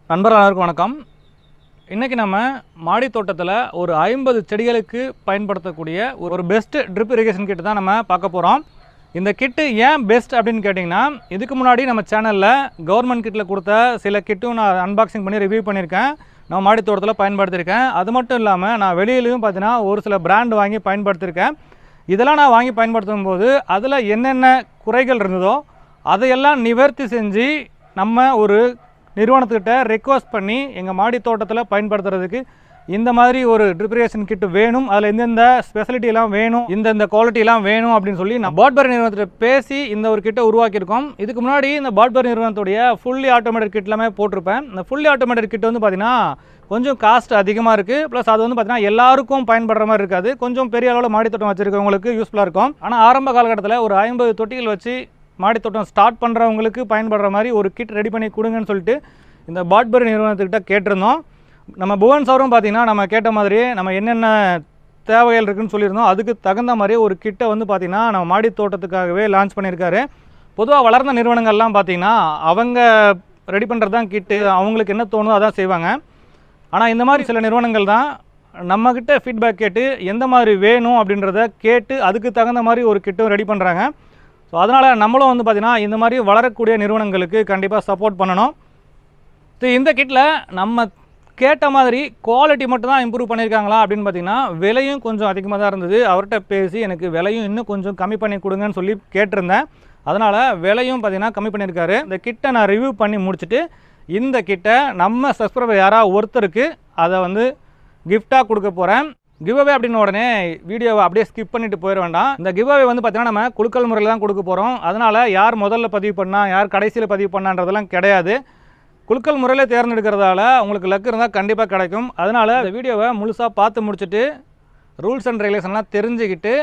நண்பர்கள் அனைவருக்கும் வணக்கம். இன்றைக்கி நம்ம மாடி தோட்டத்தில் ஒரு 50 செடிகளுக்கு பயன்படுத்தக்கூடிய ஒரு பெஸ்ட் ட்ரிப் இரிகேஷன் கிட் தான் நம்ம பார்க்க போகிறோம். இந்த கிட்டு ஏன் பெஸ்ட் அப்படின்னு கேட்டிங்கன்னா, இதுக்கு முன்னாடி நம்ம சேனலில் கவர்மெண்ட் கிட்டில் கொடுத்த சில கிட்டும் நான் அன்பாக்சிங் பண்ணி ரிவ்யூ பண்ணியிருக்கேன். நான் மாடி தோட்டத்தில் பயன்படுத்தியிருக்கேன். அது மட்டும் இல்லாமல் நான் வெளியிலையும் பார்த்தீங்கன்னா ஒரு சில பிராண்ட் வாங்கி பயன்படுத்தியிருக்கேன். இதெல்லாம் நான் வாங்கி பயன்படுத்தும் போது அதில் என்னென்ன குறைகள் இருந்ததோ அதையெல்லாம் நிவர்த்தி செஞ்சு நம்ம ஒரு நிறுவனத்துக்கிட்ட ரெக்வஸ்ட் பண்ணி எங்கள் மாடி தோட்டத்தில் பயன்படுத்துறதுக்கு இந்த மாதிரி ஒரு ட்ரிப் இரிகேஷன் கிட் வேணும், அதில் எந்தெந்த ஸ்பெஷலிட்டிலாம் வேணும், இந்த குவாலிட்டிலாம் வேணும் அப்படின்னு சொல்லி நான் பாட்பர் நிறுவனத்திட்ட பேசி இந்த ஒரு கிட்டை உருவாக்கியிருக்கோம். இதுக்கு முன்னாடி இந்த பாட்பர் நிறுவனத்துடைய ஃபுல்லி ஆட்டோமேட்டிக் கிட் எல்லாமே போட்டிருப்பேன். இந்த ஃபுல்லி ஆட்டோமேட்டிக் கிட் வந்து பார்த்திங்கன்னா கொஞ்சம் காஸ்ட் அதிகமாக இருக்குது. ப்ளஸ் அது வந்து பார்த்திங்கன்னா எல்லாருக்கும் பயன்படுற மாதிரி இருக்காது. கொஞ்சம் பெரிய அளவில் மாடி தோட்டம் வச்சுருக்கவங்களுக்கு யூஸ்ஃபுல்லாக இருக்கும். ஆனால் ஆரம்ப காலகட்டத்தில் ஒரு 50 தொட்டிகள் வச்சு மாடி தோட்டம் ஸ்டார்ட் பண்ணுறவங்களுக்கு பயன்படுற மாதிரி ஒரு கிட் ரெடி பண்ணி கொடுங்கன்னு சொல்லிட்டு இந்த பாட்பர் நிறுவனத்துக்கிட்ட கேட்டிருந்தோம். நம்ம புவன் சாரும் பார்த்திங்கன்னா நம்ம கேட்ட மாதிரியே நம்ம என்னென்ன தேவைகள் இருக்குதுன்னு சொல்லியிருந்தோம். அதுக்கு தகுந்த மாதிரி ஒரு கிட்டை வந்து பார்த்திங்கன்னா நம்ம மாடி தோட்டத்துக்காகவே லான்ச் பண்ணியிருக்காரு. பொதுவாக வளர்ந்த நிறுவனங்கள்லாம் பார்த்திங்கன்னா அவங்க ரெடி பண்ணுறது தான் கிட்டு, அவங்களுக்கு என்ன தோணுதோ அதான் செய்வாங்க. ஆனால் இந்த மாதிரி சில நிறுவனங்கள் தான் நம்மக்கிட்ட ஃபீட்பேக் கேட்டு எந்த மாதிரி வேணும் அப்படின்றத கேட்டு அதுக்கு தகுந்த மாதிரி ஒரு கிட்டும் ரெடி பண்ணுறாங்க. ஸோ அதனால் நம்மளும் வந்து பார்த்திங்கன்னா இந்த மாதிரி வளரக்கூடிய நிறுவனங்களுக்கு கண்டிப்பாக சப்போர்ட் பண்ணணும். இந்த கிட்டில் நம்ம கேட்ட மாதிரி குவாலிட்டி மட்டும் தான் இம்ப்ரூவ் பண்ணியிருக்காங்களா அப்படின்னு பார்த்திங்கன்னா விலையும் கொஞ்சம் அதிகமாக தான் இருந்தது. அவர்கிட்ட பேசி எனக்கு விலையும் இன்னும் கொஞ்சம் கம்மி பண்ணி கொடுங்கன்னு சொல்லி கேட்டிருந்தேன். அதனால் விலையும் பார்த்திங்கன்னா கம்மி பண்ணியிருக்காரு. இந்த கிட்டை நான் ரிவ்யூ பண்ணி முடிச்சுட்டு இந்த கிட்டை நம்ம சப்ஸ்கிரைபர் யாராவது ஒருத்தருக்கு அதை வந்து கிஃப்டாக கொடுக்க போகிறேன். கிவ்அவே அப்படின்னு உடனே வீடியோவை அப்படியே ஸ்கிப் பண்ணிட்டு போயிட வேண்டாம். இந்த கிவ்அவே வந்து பார்த்தீங்கன்னா நம்ம குலுக்கல் முறையில் தான் கொடுக்க போகிறோம். அதனால் யார் முதல்ல பதிவு பண்ணால் யார் கடைசியில் பதிவு பண்ணான்றதெல்லாம் கிடையாது. குலுக்கல் முறையில் தேர்ந்தெடுக்கிறதால உங்களுக்கு லக் இருந்தால் கண்டிப்பாக கிடைக்கும். அதனால் இந்த வீடியோவை முழுசாக பார்த்து முடிச்சுட்டு ரூல்ஸ் அண்ட் ரெகுலேஷன்லாம் தெரிஞ்சுக்கிட்டு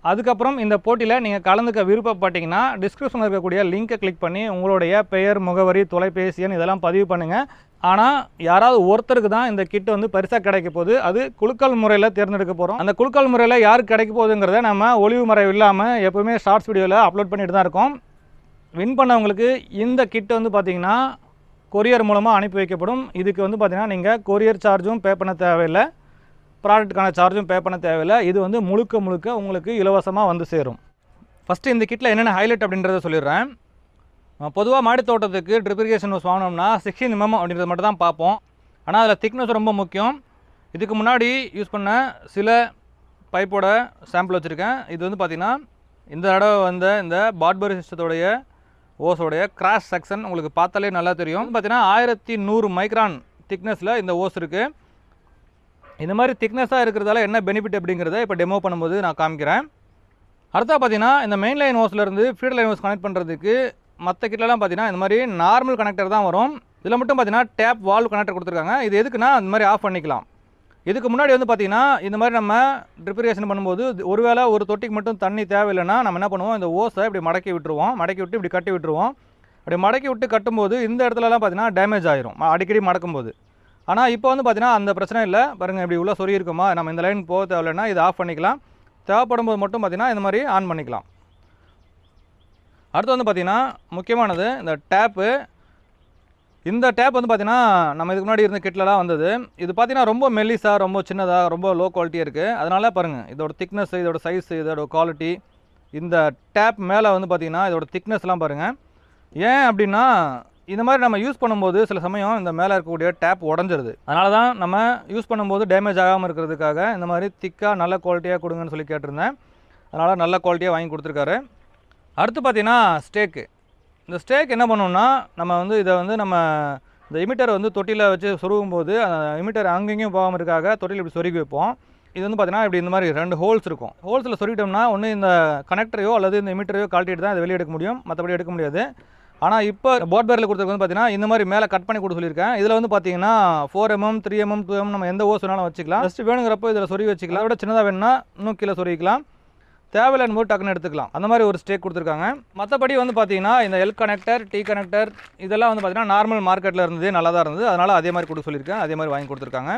அதுக்கப்புறம் இந்த போட்டியில் நீங்கள் கலந்துக்க விருப்பப்பட்டீங்கன்னா டிஸ்கிரிப்ஷனில் இருக்கக்கூடிய லிங்கை கிளிக் பண்ணி உங்களுடைய பெயர், முகவரி, தொலைபேசி எண் இதெல்லாம் பதிவு பண்ணுங்கள். ஆனால் யாராவது ஒருத்தருக்கு தான் இந்த கிட் வந்து பரிசாக கிடைக்க போகுது. அது குலுக்கல் முறையில் தேர்ந்தெடுக்க போகிறோம். அந்த குலுக்கல் முறையில் யாருக்கு கிடைக்க போகுதுங்கிறத நம்ம ஒளிவு மறைவு இல்லாமல் எப்போவுமே ஷார்ட்ஸ் வீடியோவில் அப்லோட் பண்ணிட்டு தான் இருக்கோம். வின் பண்ணவங்களுக்கு இந்த கிட் வந்து பார்த்திங்கன்னா கொரியர் மூலமாக அனுப்பி வைக்கப்படும். இதுக்கு வந்து பார்த்திங்கன்னா நீங்கள் கொரியர் சார்ஜும் பே பண்ண தேவையில்லை, ப்ராடக்ட்டுக்கான சார்ஜும் பே பண்ண தேவையில்லை. இது வந்து முழுக்க உங்களுக்கு இலவசமாக வந்து சேரும். ஃபஸ்ட்டு இந்த கிட்டில் என்னென்ன ஹைலைட் அப்படின்றத சொல்லிடுறேன். பொதுவாக மாடி தோட்டத்துக்கு ட்ரிப் இரிகேஷன் ஹோஸ் வாங்கினோம்னா 16 mm அப்படின்றத மட்டும் தான் பார்ப்போம். ஆனால் அதில் திக்னஸ் ரொம்ப முக்கியம். இதுக்கு முன்னாடி யூஸ் பண்ண சில பைப்போட சாம்பிள் வச்சுருக்கேன். இது வந்து பார்த்திங்கன்னா இந்த தடவை வந்த இந்த பாட்பர் சிஸ்டத்தோடைய ஓஸோடைய கிராஸ் செக்ஷன் உங்களுக்கு பார்த்தாலே நல்லா தெரியும். பார்த்திங்கன்னா 1100 மைக்ரான் திக்னஸில் இந்த ஓஸ் இருக்குது. இந்த மாதிரி திக்னஸாக இருக்கிறதால என்ன பெனிஃபிட் அப்படிங்கிறத இப்போ டெமோ பண்ணும்போது நான் காமிக்கிறேன். அடுத்தா பார்த்திங்கன்னா இந்த மெயின் லைன் ஓஸ்லேருந்து ஃபீடர் லைன் ஓஸ் கனெக்ட் பண்ணுறதுக்கு மற்ற கிட்லலாம் பார்த்திங்கன்னா இந்த மாதிரி நார்மல் கனெக்டர் தான் வரும். இதில் மட்டும் பார்த்திங்கன்னா டேப் வால்வ் கனெக்டர் கொடுத்துருக்காங்க. இது எதுக்குன்னா இந்த மாதிரி ஆஃப் பண்ணிக்கலாம். இதுக்கு முன்னாடி வந்து பார்த்திங்கன்னா இந்த மாதிரி நம்ம ட்ரிப் இரிகேஷன் பண்ணும்போது ஒருவேளை ஒரு தொட்டிக்கு மட்டும் தண்ணி தேவையில்லைன்னா நம்ம என்ன பண்ணுவோம், இந்த ஓஸை இப்படி மடக்கி விட்டுருவோம். மடக்கி விட்டு இப்படி கட்டி விட்டுருவோம். அப்படி மடக்கி விட்டு கட்டும்போது இந்த இடத்துலலாம் பார்த்திங்கன்னா டேமேஜ் ஆயிரும் அடிக்கடி மடக்கும்போது. ஆனால் இப்போ வந்து பார்த்திங்கன்னா அந்த பிரச்சனை இல்லை. பாருங்கள் இப்படி உள்ள சொறி இருக்குமா, நம்ம இந்த லைன் போக தேவையில்லைன்னா இதை ஆஃப் பண்ணிக்கலாம். தேவைப்படும் போது மட்டும் பார்த்திங்கன்னா இந்த மாதிரி ஆன் பண்ணிக்கலாம். அடுத்து வந்து பார்த்திங்கன்னா முக்கியமானது இந்த டேப்பு. இந்த டேப் வந்து பார்த்திங்கன்னா நம்ம இதுக்கு முன்னாடி இருந்த கிட்லலாம் வந்தது. இது பார்த்திங்கன்னா ரொம்ப மெல்லிஸாக, ரொம்ப சின்னதாக, ரொம்ப லோ குவாலிட்டியாக இருக்குது. அதனால் பாருங்கள் இதோட திக்னஸ், இதோட சைஸ், இதோட குவாலிட்டி, இந்த டேப் மேலே வந்து பார்த்திங்கன்னா இதோட திக்னஸ்லாம் பாருங்கள். ஏன் அப்படின்னா இந்த மாதிரி நம்ம யூஸ் பண்ணும்போது சில சமயம் இந்த மேலே இருக்கக்கூடிய டேப் உடஞ்சிருது. அதனால தான் நம்ம யூஸ் பண்ணும்போது டேமேஜ் ஆகாமல் இருக்கிறதுக்காக இந்த மாதிரி திக்காக நல்ல குவாலிட்டியாக கொடுங்கன்னு சொல்லி கேட்டிருந்தேன். அதனால் நல்ல குவாலிட்டியாக வாங்கி கொடுத்துருக்காரு. அடுத்து பார்த்திங்கன்னா ஸ்டேக்கு. இந்த ஸ்டேக் என்ன பண்ணோம்னா நம்ம வந்து இதை வந்து நம்ம இந்த இமிட்டர் வந்து தொட்டியில் வச்சு சொருகும் போது அந்த இமிட்டர் அங்கேயும் போகாமல் இருக்காக தொட்டியில் இப்படி சொருகி வைப்போம். இது வந்து பார்த்திங்கன்னா இப்படி இந்த மாதிரி 2 ஹோல்ஸ் இருக்கும். ஹோல்ஸில் சொருகிட்டோம்னா ஒன்று இந்த கனெக்டரையோ அல்லது இந்த இமிட்டரையோ கழட்டிட்டு தான் இதை வெளியே எடுக்க முடியும், மற்றபடி எடுக்க முடியாது. ஆனால் இப்போ பாட்பரில் கொடுத்துருக்கு வந்து பார்த்திங்கன்னா இந்த மாதிரி மேலே கட் பண்ணி கொடுத்து சொல்லியிருக்கேன். இதில் வந்து பார்த்திங்கன்னா 4 mm, 3 mm, 2 mm நம்ம எந்த ஓஸ் வேணாலும் வச்சுக்கலாம். ஜஸ்ட் வேணுங்கிறப்போ இதில் சொருகி வச்சுக்கலாம். அதோட சின்னதாக வேணும்னா இன்னும் கீழே சொருகிக்கலாம். தேவையில்லைன்னு போது டக்குன்னு எடுத்துக்கலாம். அந்த மாதிரி ஒரு ஸ்டேக் கொடுத்துருக்காங்க. மற்றபடி வந்து பார்த்திங்கன்னா இந்த எல் கனெக்டர், டி கனெக்டர் இதெல்லாம் வந்து பார்த்திங்கன்னா நார்மல் மார்க்கெட்டில் இருந்தது, நல்லா தான் இருந்தது. அதனால் அதே மாதிரி கொடுக்க சொல்லியிருக்கேன். அதே மாதிரி வாங்கி கொடுத்துருக்காங்க.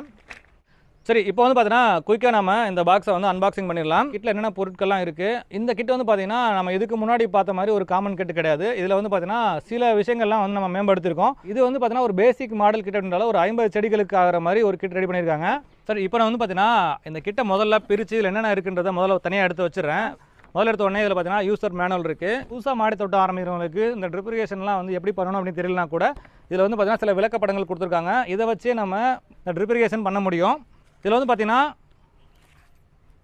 சரி, இப்போ வந்து பார்த்தீங்கன்னா குயிக்காக நம்ம இந்த பாக்ஸை வந்து அன்பாக்சிங் பண்ணிடலாம். கிட்டில் என்னென்ன பொருட்கள்லாம் இருக்குது. இந்த கிட் வந்து பார்த்தீங்கன்னா நம்ம இதுக்கு முன்னாடி பார்த்த மாதிரி ஒரு காமன் கிட் கிடையாது. இதில் வந்து பார்த்தீங்கன்னா சில விஷயங்கள்லாம் வந்து நம்ம மேம்படுத்தியிருக்கோம். இது வந்து பார்த்தீங்கன்னா ஒரு பேசிக் மாடல் கிட் அப்படின்றால ஒரு 50 செடிகளுக்கு ஆகிற மாதிரி ஒரு கிட் ரெடி பண்ணியிருக்காங்க. சரி, இப்போ நான் வந்து பார்த்தீங்கன்னா இந்த கிட்டை முதல்ல பிரித்து இதில் என்னென்ன இருக்குன்றதை முதல்ல தனியாக எடுத்து வச்சுறேன். முதல்ல எடுத்த உடனே இதில் பார்த்தீங்கன்னா யூசர் மேனுவல் இருக்குது. புதுசாக மாடி தோட்டம் ஆரம்பிக்கிறவங்களுக்கு இந்த ட்ரிப் இரிகேஷன்லாம் வந்து எப்படி பண்ணணும் அப்படின்னு தெரியலனா கூட இதில் வந்து பார்த்தீங்கன்னா சில விளக்கப்படங்கள் கொடுத்துருக்காங்க. இதை வச்சு நம்ம இந்த ட்ரிப் இரிகேஷன் பண்ண முடியும். இதில் வந்து பார்த்தீங்கன்னா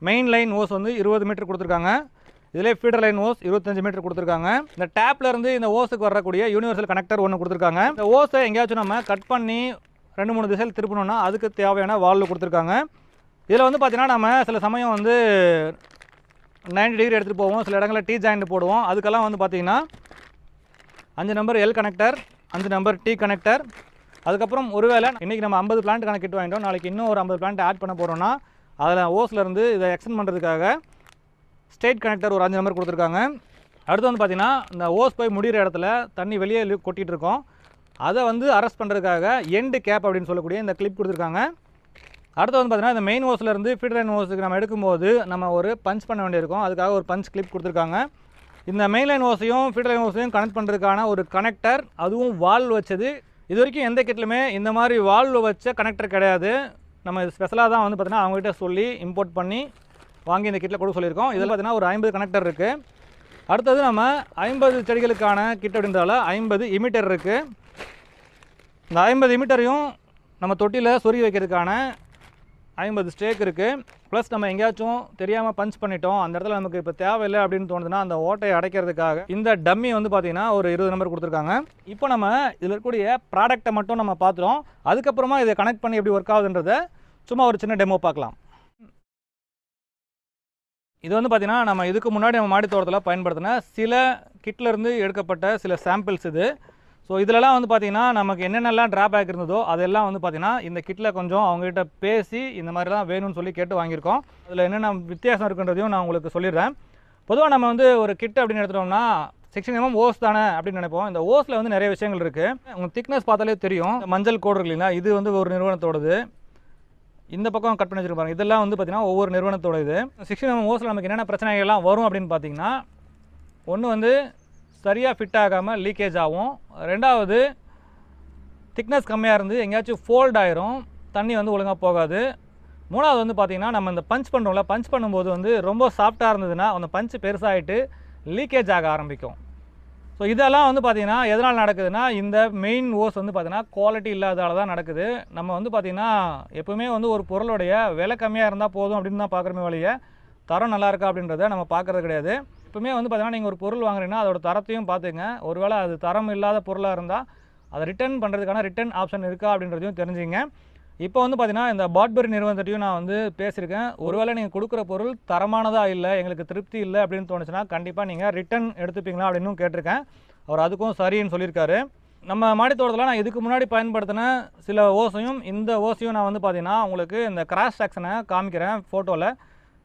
மெயின் லைன் ஓஸ் வந்து 20 மீட்டர் கொடுத்துருக்காங்க. இதிலே ஃபீடர் லைன் ஓஸ் 25 மீட்டர் கொடுத்துருக்காங்க. இந்த டேப்லேருந்து இந்த ஓஸுக்கு வரக்கூடிய யூனிவர்சல் கனெக்டர் ஒன்று கொடுத்துருக்காங்க. இந்த ஓஸை எங்கேயாச்சும் நம்ம கட் பண்ணி 2-3 திசையில் திருப்பணும்னா அதுக்கு தேவையான வால்வு கொடுத்துருக்காங்க. இதில் வந்து பார்த்தீங்கன்னா நம்ம சில சமயம் வந்து 90 டிகிரி எடுத்துகிட்டு போவோம், சில இடங்களில் டீ ஜாயிண்ட் போடுவோம். அதுக்கெல்லாம் வந்து பார்த்தீங்கன்னா 5 number L connector, 5 number T connector. அதுக்கப்புறம் ஒருவேளை இன்றைக்கி நம்ம 50 பிளான்ட் கணக்கிட்டு வாங்கிட்டோம், நாளைக்கு இன்னும் ஒரு 50 பிளான்ட் ஆட் பண்ண போகிறோம்னா அதில் ஓஸ்லேருந்து இதை எக்ஸ்டெண்ட் பண்ணுறதுக்காக ஸ்ட்ரெயிட் கனெக்டர் ஒரு 5 நம்பர் கொடுத்துருக்காங்க. அடுத்து வந்து பார்த்திங்கன்னா இந்த ஓஸ் போய் முடிகிற இடத்துல தண்ணி வெளியே கொட்டிகிட்டு இருக்கோம், அதை வந்து அரெஸ்ட் பண்ணுறதுக்காக எண்டு கேப் அப்படின்னு சொல்லக்கூடிய இந்த கிளிப் கொடுத்துருக்காங்க. அடுத்து வந்து பார்த்திங்கன்னா இந்த மெயின் ஓஸ்லேருந்து ஃபீடர் லைன் ஓஸுக்கு நம்ம எடுக்கும்போது நம்ம ஒரு பஞ்ச் பண்ண வேண்டியிருக்கும், அதுக்காக ஒரு பஞ்ச் கிளிப் கொடுத்துருக்காங்க. இந்த மெயின் லைன் ஓஸையும் ஃபீடர் லைன் ஓஸையும் கனெக்ட் பண்ணுறதுக்கான ஒரு கனெக்டர், அதுவும் வால்வ் வச்சது. இது வரைக்கும் எந்த கிட்லையுமே இந்த மாதிரி வால்வ் வச்ச கனெக்டர் கிடையாது. நம்ம இது ஸ்பெஷலாக தான் வந்து பார்த்திங்கன்னா அவங்ககிட்ட சொல்லி இம்போர்ட் பண்ணி வாங்கி இந்த கிட்டில் கொடுக்க சொல்லியிருக்கோம். இதில் பார்த்திங்கன்னா ஒரு 50 கனெக்டர் இருக்குது. அடுத்தது நம்ம 50 செடிகளுக்கான கிட் அப்படின்றதால 50 இமிட்டர் இருக்குது. இந்த 50 இமிட்டரையும் நம்ம தொட்டியில் சொருகி வைக்கிறதுக்கான 50 ஸ்டேக் இருக்குது. ப்ளஸ் நம்ம எங்கேயாச்சும் தெரியாமல் பஞ்ச் பண்ணிட்டோம், அந்த இடத்துல நமக்கு இப்போ தேவையில்லை அப்படின்னு தோணுதுன்னா அந்த ஓட்டையை அடைக்கிறதுக்காக இந்த டம்மி வந்து பார்த்திங்கன்னா ஒரு 20 நம்பர் கொடுத்துருக்காங்க. இப்போ நம்ம இதில் இருக்கக்கூடிய ப்ராடக்டை மட்டும் நம்ம பார்த்துறோம். அதுக்கப்புறமா இதை கனெக்ட் பண்ணி எப்படி ஒர்க் ஆகுதுன்றதை சும்மா ஒரு சின்ன டெமோ பார்க்கலாம். இது வந்து பார்த்திங்கன்னா நம்ம இதுக்கு முன்னாடி நம்ம மாடி தோட்டத்தில் பயன்படுத்தின சில கிட்லேருந்து எடுக்கப்பட்ட சில சாம்பிள்ஸ் இது. ஸோ இதிலலாம் வந்து பார்த்திங்கன்னா நமக்கு என்னென்னலாம் ட்ராபேக் இருந்ததோ அதெல்லாம் வந்து பார்த்திங்கன்னா இந்த கிட்டில் கொஞ்சம் அவங்ககிட்ட பேசி இந்த மாதிரிலாம் வேணும்னு சொல்லி கேட்டு வாங்கியிருக்கோம். அதில் என்னென்ன வித்தியாசம் இருக்குன்றதையும் நான் உங்களுக்கு சொல்லிடுறேன். பொதுவாக நம்ம வந்து ஒரு கிட் அப்படின்னு எடுத்துட்டோம்னா 16 mm ஓஸ் தானே அப்படின்னு நினைப்போம். இந்த ஓஸில் வந்து நிறைய விஷயங்கள் இருக்குது. உங்களுக்கு திக்னஸ் பார்த்தாலே தெரியும். மஞ்சள் கோடு இருக்கு இல்லைங்களா, இது வந்து ஒரு நிறுவனத்தோடது. இந்த பக்கம் கட் பண்ணி வச்சுருப்பாங்க, இதெல்லாம் வந்து பார்த்திங்கன்னா ஒவ்வொரு நிறுவனத்தோட இது. 16 mm ஓஸில் நமக்கு என்னென்ன பிரச்சனைகள்லாம் வரும் அப்படின்னு பார்த்திங்கன்னா, ஒன்று வந்து சரியாக ஃபிட் ஆகாமல் லீக்கேஜ் ஆகும். ரெண்டாவது திக்னஸ் கம்மியாக இருந்து எங்கேயாச்சும் ஃபோல்ட் ஆயிரும், தண்ணி வந்து ஒழுங்காக போகாது. மூணாவது வந்து பார்த்திங்கன்னா நம்ம இந்த பஞ்ச் பண்ணுறோம்ல, பஞ்ச் பண்ணும்போது வந்து ரொம்ப சாஃப்டாக இருந்ததுன்னா அந்த பஞ்ச் பெருசாகிட்டு லீக்கேஜ் ஆக ஆரம்பிக்கும். ஸோ இதெல்லாம் வந்து பார்த்திங்கன்னா எதனால் நடக்குதுன்னா இந்த மெயின் ஓஸ் வந்து பார்த்திங்கன்னா குவாலிட்டி இல்லாததால தான் நடக்குது. நம்ம வந்து பார்த்திங்கன்னா எப்போவுமே வந்து ஒரு பொருளுடைய விலை கம்மியாக இருந்தால் போதும் அப்படின்னு தான் பார்க்குறமே வழியே தரம் நல்லா இருக்கா அப்படின்றத நம்ம பார்க்குறது கிடையாது. எப்பவுமே வந்து பார்த்திங்கன்னா நீங்கள் ஒரு பொருள் வாங்குறீங்கன்னா அதோட தரத்தையும் பார்த்துங்க. ஒருவேளை அது தரம் இல்லாத பொருளாக இருந்தால் அதை ரிட்டர்ன் பண்ணுறதுக்கான ரிட்டர்ன் ஆப்ஷன் இருக்கா அப்படின்றதையும் தெரிஞ்சுங்க. இப்போ வந்து பார்த்திங்கன்னா இந்த பாட்பரி நிறுவனத்தையும் நான் வந்து பேசியிருக்கேன். ஒருவேளை நீங்கள் கொடுக்குற பொருள் தரமானதாக இல்லை, எங்களுக்கு திருப்தி இல்லை அப்படின்னு தோணுச்சுன்னா கண்டிப்பாக நீங்கள் ரிட்டர்ன் எடுத்துப்பீங்களா அப்படின்னு கேட்டிருக்கேன். அவர் அதுக்கும் சரின்னு சொல்லியிருக்காரு. நம்ம மாடித்தோட்டத்தில் நான் இதுக்கு முன்னாடி பயன்படுத்தின சில ஓஸையும் இந்த ஓஸையும் நான் வந்து பார்த்திங்கன்னா உங்களுக்கு இந்த கிராஸ் செக்ஷனை காமிக்கிறேன். ஃபோட்டோவில்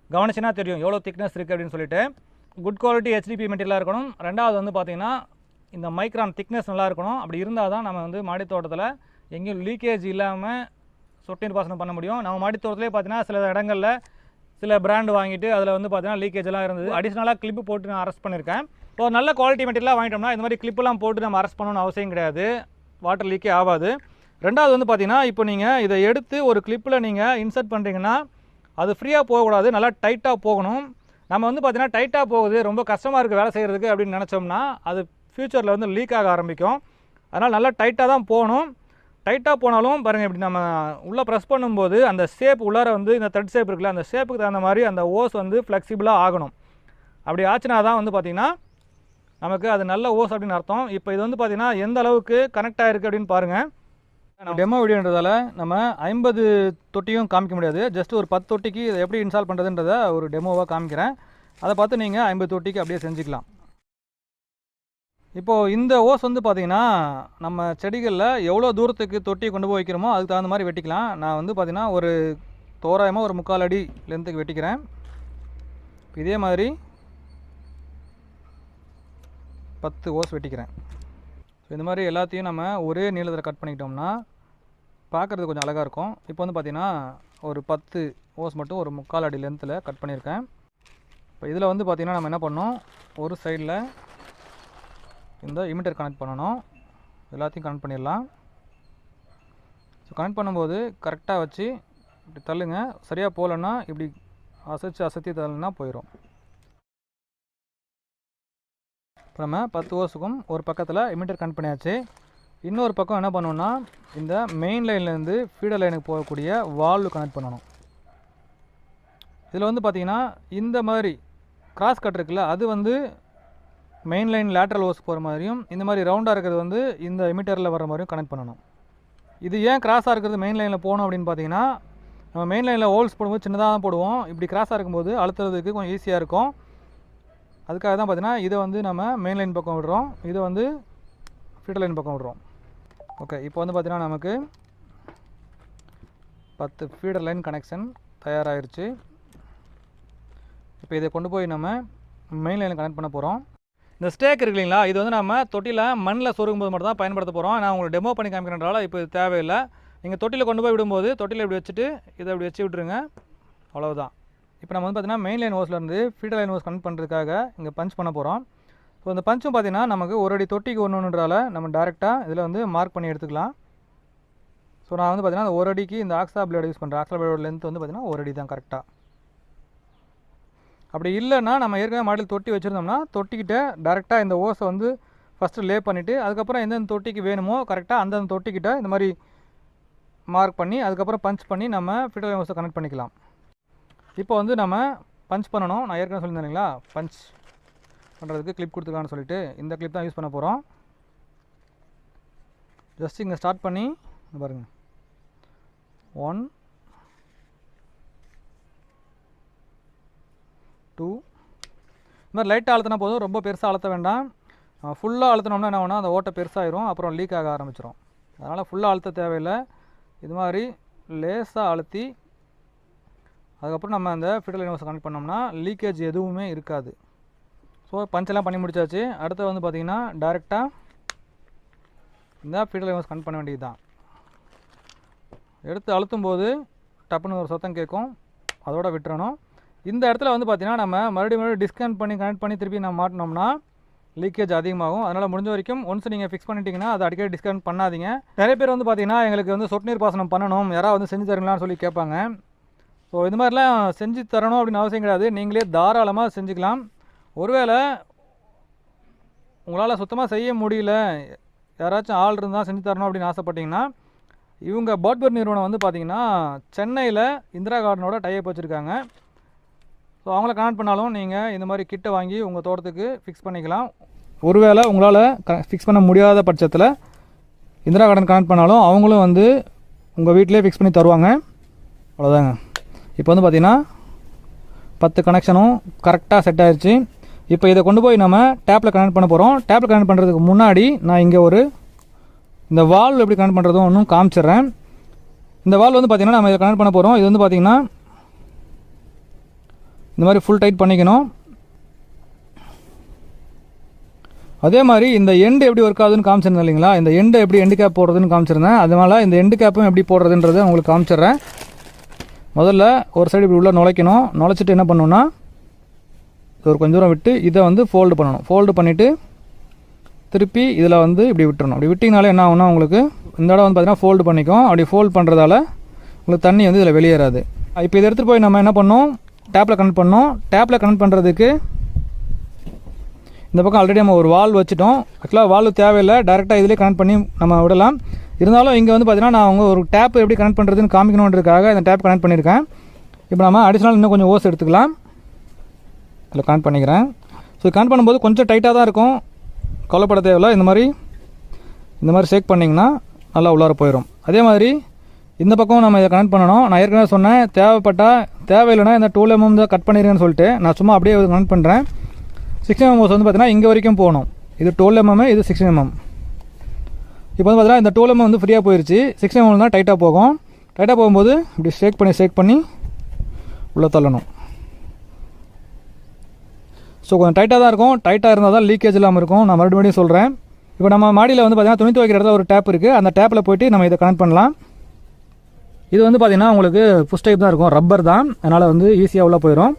கவனிச்சின்னா தெரியும் எவ்வளோ திக்னஸ் இருக்குது அப்படின்னு சொல்லிட்டு. குட் குவாலிட்டி HDP மெட்டீரியலாக இருக்கணும். ரெண்டாவது வந்து பார்த்திங்கன்னா இந்த மைக்ரான் திக்னஸ் நல்லா இருக்கணும். அப்படி இருந்தால் தான் நம்ம வந்து மாடித்தோட்டத்தில் எங்கேயும் லீக்கேஜ் இல்லாமல் சொட்டு நீர் பாசனம் பண்ண முடியும். நம்ம மாடித்தோட்டத்திலே பார்த்தீங்கன்னா சில இடங்களில் சில பிராண்டு வாங்கிட்டு அதில் வந்து பார்த்தீங்கன்னா லீக்கேஜ் எல்லாம் இருந்தது. அடிஷ்னலாக கிளிப்பு போட்டு நான் அரெஸ்ட் பண்ணியிருக்கேன். இப்போ நல்ல குவாலிட்டி மெட்டீரியலாக வாங்கிட்டோம்னா இந்த மாதிரி கிளிப்பெல்லாம் போட்டு நம்ம அரெஸ்ட் பண்ணணும்னு அவசியம் கிடையாது, வாட்டர் லீக்கே ஆகாது. ரெண்டாவது வந்து பார்த்திங்கன்னா இப்போ நீங்கள் இதை எடுத்து ஒரு கிளிப்பில் நீங்கள் இன்சர்ட் பண்ணுறீங்கன்னா அது ஃப்ரீயாக போகக்கூடாது, நல்லா டைட்டாக போகணும். நம்ம வந்து பார்த்திங்கன்னா டைட்டாக போகுது, ரொம்ப கஷ்டமாக இருக்குது வேலை செய்கிறதுக்கு அப்படின்னு நினச்சோம்னா அது ஃப்யூச்சரில் வந்து லீக் ஆக ஆரம்பிக்கும். அதனால் நல்லா டைட்டாக தான் போகணும். டைட்டாக போனாலும் பாருங்கள் இப்படி நம்ம உள்ளே ப்ரெஸ் பண்ணும்போது அந்த ஷேப் உள்ளார வந்து இந்த த்ரெட் ஷேப் இருக்குல்ல, அந்த ஷேப்புக்கு தகுந்த மாதிரி அந்த ஓஸ் வந்து ஃப்ளெக்சிபிளாக ஆகணும். அப்படி ஆச்சுனா தான் வந்து பார்த்திங்கன்னா நமக்கு அது நல்ல ஓஸ் அப்படின்னு அர்த்தம். இப்போ இது வந்து பார்த்திங்கன்னா எந்த அளவுக்கு கனெக்ட் ஆகிருக்கு அப்படின்னு பாருங்கள். டெமோ வீடியோன்றதால நம்ம 50 தொட்டியும் காமிக்க முடியாது, ஜஸ்ட் ஒரு 10 தொட்டிக்கு இதை எப்படி இன்ஸ்டால் பண்ணுறதுன்றதை ஒரு டெமோவாக காமிக்கிறேன். அதை பார்த்து நீங்கள் 50 தொட்டிக்கு அப்படியே செஞ்சுக்கலாம். இப்போது இந்த ஓஸ் வந்து பார்த்திங்கன்னா நம்ம செடிகளில் எவ்வளோ தூரத்துக்கு தொட்டியை கொண்டு போய் வைக்கிறோமோ அதுக்கு தகுந்த மாதிரி வெட்டிக்கலாம். நான் வந்து பார்த்திங்கன்னா ஒரு தோராயமாக ஒரு 3/4 அடி லென்த்துக்கு வெட்டிக்கிறேன். இதே மாதிரி 10 ஓஸ் வெட்டிக்கிறேன். ஸோ இந்த மாதிரி எல்லாத்தையும் நம்ம ஒரே நீளத்தில் கட் பண்ணிக்கிட்டோம்னா பார்க்குறது கொஞ்சம் அழகாக இருக்கும். இப்போ வந்து பார்த்திங்கன்னா ஒரு 10 ஓஸ் மட்டும் ஒரு 3/4 அடி லென்த்தில் கட் பண்ணியிருக்கேன். இப்போ இதில் வந்து பார்த்திங்கன்னா நம்ம என்ன பண்ணோம், ஒரு சைடில் இந்த இமிட்டர் கனெக்ட் பண்ணணும். எல்லாத்தையும் கனெக்ட் பண்ணிடலாம். ஸோ கனெக்ட் பண்ணும்போது கரெக்டாக வச்சு இப்படி தள்ளுங்க. சரியாக போகலன்னா இப்படி அசத்தி தள்ளுனா போயிடும். இப்போ நம்ம 10 ஓஸுக்கும் ஒரு பக்கத்தில் இமிட்டர் கனெக்ட் பண்ணியாச்சு. இன்னொரு பக்கம் என்ன பண்ணணும்னா, இந்த மெயின் லைன்லேருந்து ஃபீடர் லைனுக்கு போகக்கூடிய வால்வு கனெக்ட் பண்ணணும். இதில் வந்து பார்த்திங்கன்னா இந்த மாதிரி கிராஸ் கட் இருக்குல்ல, அது வந்து மெயின் லைன் லேட்ரல் ஓஸ் போகிற மாதிரியும், இந்த மாதிரி ரவுண்டாக இருக்கிறது வந்து இந்த எமிட்டரில் வர மாதிரியும் கனெக்ட் பண்ணணும். இது ஏன் கிராஸாக இருக்கிறது மெயின் லைனில் போகணும் அப்படின்னு பார்த்தீங்கன்னா, நம்ம மெயின் லைனில் ஹோல்ஸ் போடும்போது சின்னதாக தான் போடுவோம். இப்படி கிராஸாக இருக்கும்போது அழுத்துறதுக்கு கொஞ்சம் ஈஸியாக இருக்கும். அதுக்காக தான் பார்த்தீங்கன்னா இதை வந்து நம்ம மெயின் லைன் பக்கம் விடுறோம், இதை வந்து ஃபீடர் லைன் பக்கம் விடுறோம். ஓகே, இப்போ வந்து பார்த்திங்கன்னா நமக்கு 10 ஃபீடர் லைன் கனெக்ஷன் தயாராகிருச்சு. இப்போ இதை கொண்டு போய் நம்ம மெயின் லைனில் கனெக்ட் பண்ண போகிறோம். இந்த ஸ்டேக் இருக்கு இல்லைங்களா, இது வந்து நம்ம தொட்டியில் மண்ணில் சொருகும்போது மட்டும் தான் பயன்படுத்த போகிறோம். நான் உங்களுக்கு டெமோ பண்ணி காமிக்கிறனால இப்போ இது தேவையில்லை. நீங்கள் தொட்டியில் கொண்டு போய் விடும்போது தொட்டியில் இப்படி வச்சுட்டு இதை இப்படி வச்சு விட்ருங்க, அவ்வளவுதான். இப்போ நம்ம வந்து பார்த்திங்கன்னா மெயின் லைன் ஹோஸ்லேருந்து ஃபீடர் லைன் ஹோஸ் கனெக்ட் பண்ணுறதுக்காக இங்கே பஞ்ச் பண்ண போகிறோம். ஸோ இந்த பஞ்சும் பார்த்திங்கன்னா நமக்கு ஒரு அடி தொட்டிக்கு ஒன்றுன்றால நம்ம டேரெக்டாக இதில் வந்து மார்க் பண்ணி எடுத்துக்கலாம். ஸோ நான் வந்து பார்த்திங்கன்னா அந்த ஒரு அடிக்கு இந்த ஆக்ஸா பிளேட் யூஸ் பண்ணுறேன். ஆக்ஸா பிளேடோட லென்த் வந்து பார்த்திங்கன்னா ஒரு அடி தான் கரெக்டாக. அப்படி இல்லைன்னா நம்ம ஏற்கனவே மாடல் தொட்டி வச்சுருந்தோம்னா தொட்டிக்கிட்ட டேரெக்டாக இந்த ஓஸை வந்து ஃபஸ்ட்டு லே பண்ணிவிட்டு அதுக்கப்புறம் எந்தெந்த தொட்டிக்கு வேணுமோ கரெக்டாக அந்தந்த தொட்டிக்கிட்ட இந்த மாதிரி மார்க் பண்ணி அதுக்கப்புறம் பஞ்ச் பண்ணி நம்ம ஃபீடர் லைன் ஓஸை கனெக்ட் பண்ணிக்கலாம். இப்போ வந்து நம்ம பஞ்ச் பண்ணணும். நான் ஏற்கனவே சொல்லியிருந்தேன் இல்லைங்களா, பஞ்ச் பண்ணுறதுக்கு கிளிப் கொடுத்துருக்கான்னு சொல்லிட்டு இந்த கிளிப் தான் யூஸ் பண்ண போகிறோம். ஜஸ்ட் இங்கே ஸ்டார்ட் பண்ணி பாருங்கள், 1 2 இந்த மாதிரி லைட்டாக அழுத்தினா போதும், ரொம்ப பெருசாக அழுத்த வேண்டாம். ஃபுல்லாக அழுத்தினோம்னா என்ன ஆகும்னா அந்த ஓட்டை பெருசாகிடும், அப்புறம் லீக் ஆக ஆரம்பிச்சிடும். அதனால் ஃபுல்லாக அழுத்த தேவையில்லை. இது மாதிரி லேசாக அழுத்தி அதுக்கப்புறம் நம்ம அந்த ஃபீடர் லைன் ஹோஸை கனெக்ட் பண்ணோம்னா லீக்கேஜ் எதுவுமே இருக்காது. ஸோ பஞ்செல்லாம் பண்ணி முடிச்சாச்சு. அடுத்து வந்து பார்த்திங்கன்னா டேரெக்டாக இந்த ஃபீடர் லைன் ஹோஸ் கனெக்ட் பண்ண வேண்டியது தான். எடுத்து அழுத்தும் போது டப்புன்னு ஒரு சத்தம் கேட்கும், அதோட விட்டுறணும். இந்த இடத்துல வந்து பார்த்திங்கன்னா நம்ம மறுபடியும் டிஸ்கனெக்ட் பண்ணி கனெக்ட் பண்ணி திருப்பி நம்ம மாட்டினோம்னா லீக்கேஜ் அதிகமாகும். அதனால் முடிஞ்ச வரைக்கும் ஒன்ஸ் நீங்கள் ஃபிக்ஸ் பண்ணிட்டீங்கன்னா அதை அடிக்கடி டிஸ்கனெக்ட் பண்ணாதீங்க. நிறைய பேர் வந்து பார்த்திங்கன்னா எங்களுக்கு வந்து சொட்டு நீர் பாசனம் பண்ணணும், யாராவது வந்து செஞ்சு தரீங்களான்னு சொல்லி கேட்பாங்க. ஸோ இது மாதிரிலாம் செஞ்சு தரணும் அப்படின்னு அவசியம் கிடையாது, நீங்களே தாராளமாக செஞ்சுக்கலாம். ஒருவேளை உங்களால் சுத்தமாக செய்ய முடியல, யாராச்சும் ஆள் இருந்தால் செஞ்சு தரணும் அப்படின்னு ஆசைப்பட்டிங்கன்னா, இவங்க பாட்பர் நிறுவனம் வந்து பார்த்திங்கன்னா சென்னையில் இந்திரா கார்டனோட டைப் வச்சுருக்காங்க. ஸோ அவங்கள கனெக்ட் பண்ணாலும் நீங்கள் இந்த மாதிரி கிட்டை வாங்கி உங்கள் தோட்டத்துக்கு ஃபிக்ஸ் பண்ணிக்கலாம். ஒருவேளை உங்களால் ஃபிக்ஸ் பண்ண முடியாத பட்சத்தில் இந்திரா கார்டன் கனெக்ட் பண்ணாலும் அவங்களும் வந்து உங்கள் வீட்டிலே ஃபிக்ஸ் பண்ணி தருவாங்க. அவ்வளோதாங்க. இப்போ வந்து பார்த்திங்கன்னா 10 கனெக்ஷனும் கரெக்டாக செட் ஆயிடுச்சு. இப்போ இதை கொண்டு போய் நம்ம டேப்பில் கனெக்ட் பண்ண போகிறோம். டேப்பில் கனெக்ட் பண்ணுறதுக்கு முன்னாடி நான் இங்கே இந்த வால்வ் எப்படி கனெக்ட் பண்ணுறதும் ஒன்றும் காமிச்சிட்றேன். இந்த வால்வ் வந்து பார்த்திங்கன்னா நம்ம இதை கனெக்ட் பண்ண போகிறோம். இது வந்து பார்த்திங்கன்னா இந்த மாதிரி ஃபுல் டைட் பண்ணிக்கணும். அதே மாதிரி இந்த எண்டு எப்படி ஒர்க் ஆகுதுன்னு காமிச்சிருந்தேன் இல்லைங்களா, இந்த எண்டு எப்படி எண்டு கேப் போடுறதுன்னு காமிச்சிருந்தேன். அதனால் இந்த எண்டு கேப்பும் எப்படி போடுறதுன்றதை உங்களுக்கு காமிச்சிட்றேன். முதல்ல ஒரு சைடு இப்படி உள்ளே நுழைக்கணும். நுழைச்சிட்டு என்ன பண்ணணும்னா ஒரு கொஞ்சம் தூரம் விட்டு இதை வந்து ஃபோல்டு பண்ணணும். ஃபோல்டு பண்ணிவிட்டு திருப்பி இதில் வந்து இப்படி விட்டுறணும். அப்படி விட்டிங்கனாலே என்ன ஆகும்னா உங்களுக்கு இந்த இடம் வந்து பார்த்திங்கன்னா ஃபோல்டு பண்ணிக்கும். அப்படி ஃபோல்டு பண்ணுறதால உங்களுக்கு தண்ணி வந்து இதில் வெளியேறாது. இப்போ இதை எடுத்துகிட்டு போய் நம்ம என்ன பண்ணோம், டேப்பில் கனெக்ட் பண்ணோம். டேப்பில் கனெக்ட் பண்ணுறதுக்கு இந்த பக்கம் ஆல்ரெடி நம்ம ஒரு வால்வ் வச்சுட்டோம். ஆக்சுவலாக வால்வ் தேவையில்லை, டேரெக்டாக இதிலே கனெக்ட் பண்ணி நம்ம விடலாம். இருந்தாலும் இங்கே வந்து பார்த்திங்கன்னா நான் அவங்க ஒரு டேப் எப்படி கனெக்ட் பண்ணுறதுன்னு காமிக்கணுன்றதுக்காக இந்த டேப் கனெக்ட் பண்ணியிருக்கேன். இப்போ நம்ம அடிஷ்னல் இன்னும் கொஞ்சம் ஓஸ் எடுத்துக்கலாம். இதில் கனெக்ட் பண்ணிக்கிறேன். ஸோ கனெக்ட் பண்ணும்போது கொஞ்சம் டைட்டாக தான் இருக்கும், கவலைப்பட தேவையில்லை. இந்த மாதிரி ஷேக் பண்ணிங்கன்னா நல்லா உள்ளார போயிடும். அதே மாதிரி இந்த பக்கம் நம்ம இதை கனெக்ட் பண்ணணும். நான் ஏற்கனவே சொன்னேன், தேவையில்லைன்னா இந்த 2 mm தான் கட் பண்ணிடுறேன்னு சொல்லிட்டு நான் சும்மா அப்படியே கனெக்ட் பண்ணுறேன். 16 mm ஓஸ் வந்து பார்த்திங்கன்னா இங்கே வரைக்கும் போகணும். இது 12 mm, இது 16 mm. இப்போ வந்து பார்த்தீங்கன்னா இந்த 12 mm வந்து ஃப்ரீயாக போயிடுச்சு. 16 mm தான் டைட்டாக போகும். டைட்டாக போகும்போது இப்படி ஷேக் பண்ணி உள்ளே தள்ளணும். ஸோ கொஞ்சம் டைட்டாக தான் இருக்கும். டைட்டாக இருந்தால் தான் லீக்கேஜ் இல்லாமல் இருக்கும். நான் மறுபடியும் சொல்கிறேன். இப்போ நம்ம மாடியில் வந்து பார்த்திங்கன்னா துணி துவைக்கிற இடத்துல ஒரு டேப் இருக்குது. அந்த டேப்பில் போய்ட்டு நம்ம இதை கனெக்ட் பண்ணலாம். இது வந்து பார்த்திங்கன்னா உங்களுக்கு புஷ் டைப் தான் இருக்கும், ரப்பர் தான், அதனால் வந்து ஈஸியாக உள்ளே போயிடும்.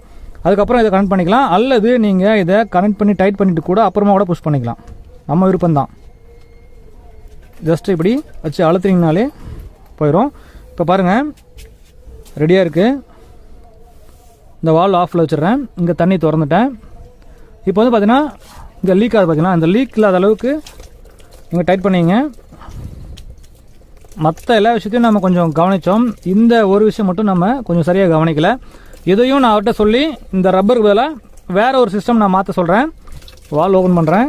அதுக்கப்புறம் இதை கனெக்ட் பண்ணிக்கலாம், அல்லது நீங்கள் இதை கனெக்ட் பண்ணி டைட் பண்ணிவிட்டு கூட அப்புறமா கூட புஷ் பண்ணிக்கலாம், நம்ம விருப்பம் தான். ஜஸ்ட் இப்படி வச்சு அழுத்திங்கனாலே போயிடும். இப்போ பாருங்கள் ரெடியாக இருக்குது. இந்த வால் ஆஃபில் வச்சிடுறேன், இங்கே தண்ணி திறந்துட்டேன். இப்போ வந்து பார்த்தீங்கன்னா இங்கே லீக் ஆகுது, பார்த்தீங்கன்னா இந்த லீக் இல்லாத அளவுக்கு நீங்கள் டைட் பண்ணிங்க. மற்ற எல்லா விஷயத்தையும் நம்ம கொஞ்சம் கவனித்தோம், இந்த ஒரு விஷயம் மட்டும் நம்ம கொஞ்சம் சரியாக கவனிக்கலை. இதையும் நான் அவர்கிட்ட சொல்லி இந்த ரப்பருக்கு பதிலாக வேறு ஒரு சிஸ்டம் நான் மாற்ற சொல்கிறேன். வால் ஓப்பன் பண்ணுறேன்,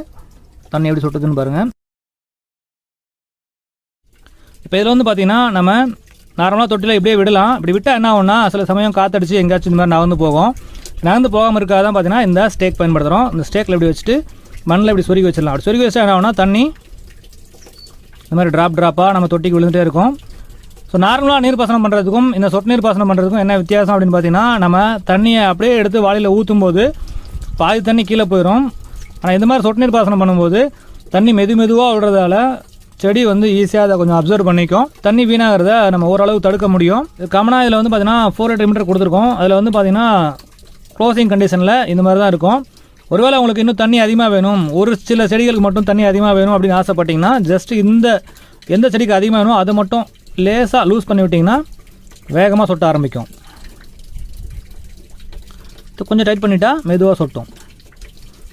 தண்ணி எப்படி சொட்டுதுன்னு பாருங்கள். இப்போ இதில் வந்து பார்த்தீங்கன்னா நம்ம நார்மலாக தொட்டியில் இப்படியே விடலாம். இப்படி விட்டால் என்ன ஆகும்னா சில சமயம் காற்றடிச்சு எங்கேயாச்சும் இந்த மாதிரி நகர்ந்து போகும். நகர்ந்து போகாமல் இருக்காது தான் பார்த்தீங்கன்னா இந்த ஸ்டேக் பயன்படுத்துகிறோம். இந்த ஸ்டேக்கில் இப்படி வச்சுட்டு மண்ணில் இப்படி சொருகி வச்சிடலாம். அப்படி சொருகி வச்சா என்ன ஆகும்னா தண்ணி இந்த மாதிரி ட்ராப்பாக நம்ம தொட்டிக்கு விழுந்துகிட்டே இருக்கும். ஸோ நார்மலாக நீர் பாசனம் பண்ணுறதுக்கும் இந்த சொட்டு நீர் பாசனம் பண்ணுறதுக்கும் என்ன வித்தியாசம் அப்படின்னு பார்த்தீங்கன்னா, நம்ம தண்ணியை அப்படியே எடுத்து வாளியில் ஊற்றும் போது பாதி தண்ணி கீழே போயிடும். ஆனால் இந்த மாதிரி சொட்டு நீர் பாசனம் பண்ணும்போது தண்ணி மெதுவாக விடுறதால செடி வந்து ஈஸியாக அதை கொஞ்சம் அப்சர்வ் பண்ணிக்கும், தண்ணி வீணாகிறத நம்ம ஓரளவு தடுக்க முடியும். காமனாக இதில் வந்து பார்த்தீங்கன்னா 400 மீட்டர் கொடுத்துருக்கோம். அதில் வந்து பார்த்தீங்கன்னா க்ளோசிங் கண்டிஷனில் இந்த மாதிரி தான் இருக்கும். ஒருவேளை உங்களுக்கு இன்னும் தண்ணி அதிகமாக வேணும், ஒரு சில செடிகளுக்கு மட்டும் தண்ணி அதிகமாக வேணும் அப்படின்னு ஆசைப்பட்டிங்கன்னா ஜஸ்ட் இந்த எந்த செடிக்கு அதிகமாக வேணும் அதை மட்டும் லேசாக லூஸ் பண்ணி விட்டிங்கன்னா வேகமாக சொட்ட ஆரம்பிக்கும். கொஞ்சம் டைட் பண்ணிட்டா மெதுவாக சொட்டும்.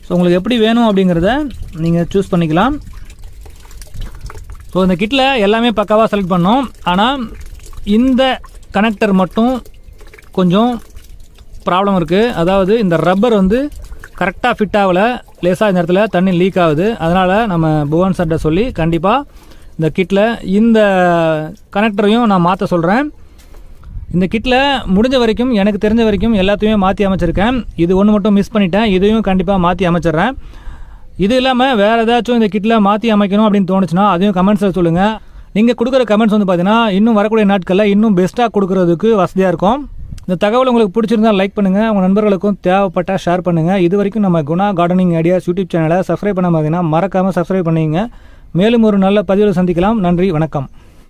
ஸோ உங்களுக்கு எப்படி வேணும் அப்படிங்கிறத நீங்கள் சூஸ் பண்ணிக்கலாம். ஸோ இந்த கிட்டில் எல்லாமே பக்காவாக செலக்ட் பண்ணோம், ஆனால் இந்த கனெக்டர் மட்டும் கொஞ்சம் ப்ராப்ளம் இருக்குது. அதாவது இந்த ரப்பர் வந்து கரெக்டாக ஃபிட் ஆகலை, லேசாக இந்த இடத்துல தண்ணி லீக் ஆகுது. அதனால் நம்ம புவன் சார்ட்ட சொல்லி கண்டிப்பாக இந்த கிட்டில் இந்த கனெக்டரையும் நான் மாற்ற சொல்கிறேன். இந்த கிட்டில் முடிஞ்ச வரைக்கும் எனக்கு தெரிஞ்ச வரைக்கும் எல்லாத்தையுமே மாற்றி அமைச்சிருக்கேன். இது ஒன்று மட்டும் மிஸ் பண்ணிட்டேன், இதையும் கண்டிப்பாக மாற்றி அமைச்சிட்றேன். இது இல்லாமல் வேறு ஏதாச்சும் இந்த கிட்டில் மாற்றி அமைக்கணும் அப்படின்னு தோணுச்சுன்னா அதையும் கமெண்ட்ஸில் சொல்லுங்கள். நீங்கள் கொடுக்குற கமெண்ட்ஸ் வந்து பார்த்தீங்கன்னா இன்னும் வரக்கூடிய நாட்களில் இன்னும் பெஸ்ட்டாக கொடுக்குறதுக்கு வசதியாக இருக்கும். இந்த தகவல் உங்களுக்கு பிடிச்சிருந்தால் லைக் பண்ணுங்கள், உங்கள் நண்பர்களுக்கும் தேவைப்பட்டால் ஷேர் பண்ணுங்கள். இது வரைக்கும் நம்ம குணா கார்டனிங் ஐடியாஸ் யூடியூப் சேனலை சப்ஸ்கிரைப் பண்ண பார்த்தீங்கன்னா மறக்காமல் சப்ஸ்கிரைப் பண்ணிங்க. மேலும் ஒரு நல்ல பதிவில் சந்திக்கலாம். நன்றி, வணக்கம்.